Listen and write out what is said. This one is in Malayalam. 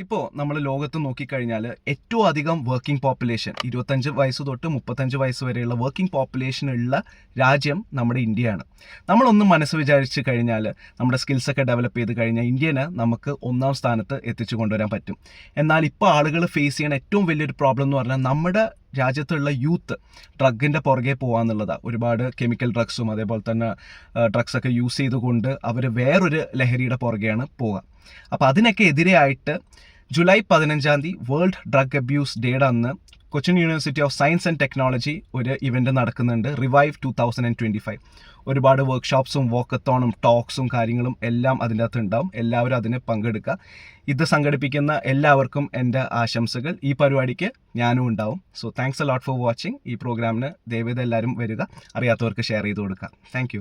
ഇപ്പോൾ നമ്മൾ ലോകത്ത് നോക്കിക്കഴിഞ്ഞാൽ ഏറ്റവും അധികം വർക്കിംഗ് പോപ്പുലേഷൻ 25 വയസ്സ് തൊട്ട് 35 വയസ്സ് വരെയുള്ള വർക്കിംഗ് പോപ്പുലേഷൻ ഉള്ള രാജ്യം നമ്മുടെ ഇന്ത്യയാണ്. നമ്മളൊന്ന് മനസ്സ് വിചാരിച്ച് കഴിഞ്ഞാൽ നമ്മുടെ സ്കിൽസൊക്കെ ഡെവലപ്പ് ചെയ്ത് കഴിഞ്ഞാൽ ഇന്ത്യനെ നമുക്ക് 1ാം സ്ഥാനത്ത് എത്തിച്ചു കൊണ്ടുവരാൻ പറ്റും. എന്നാൽ ഇപ്പോൾ ആളുകൾ ഫേസ് ചെയ്യുന്ന ഏറ്റവും വലിയൊരു പ്രോബ്ലം എന്ന് പറഞ്ഞാൽ നമ്മുടെ രാജ്യത്തുള്ള യൂത്ത് ഡ്രഗിൻ്റെ പുറകെ പോകാന്നുള്ളതാണ്. ഒരുപാട് കെമിക്കൽ ഡ്രഗ്സും അതേപോലെ തന്നെ ഡ്രഗ്സൊക്കെ യൂസ് ചെയ്തുകൊണ്ട് അവർ വേറൊരു ലഹരിയുടെ പുറകെയാണ് പോകുക. അപ്പോൾ അതിനൊക്കെ എതിരെയായിട്ട് ജൂലൈ 15 വേൾഡ് ഡ്രഗ് അബ്യൂസ് ഡേയുടെ അന്ന് Cochin university of science and technology ഒരു ഇവൻറ്റ് നടക്കുന്നുണ്ട്, റിവൈവ് 2025. ഒരുപാട് വർക്ക്ഷോപ്സും വോക്കത്തോണും ടോക്സും കാര്യങ്ങളും എല്ലാം അതിൻ്റെ അകത്ത് ഉണ്ടാവും. എല്ലാവരും അതിന് പങ്കെടുക്കുക. ഇത് സംഘടിപ്പിക്കുന്ന എല്ലാവർക്കും എൻ്റെ ആശംസകൾ. ഈ പരിപാടിക്ക് ഞാനും ഉണ്ടാവും. So thanks a lot for watching. ഈ പ്രോഗ്രാമിന് ദയവേദ എല്ലാവരും വരിക. അറിയാത്തവർക്ക് ഷെയർ ചെയ്ത് കൊടുക്കുക. താങ്ക്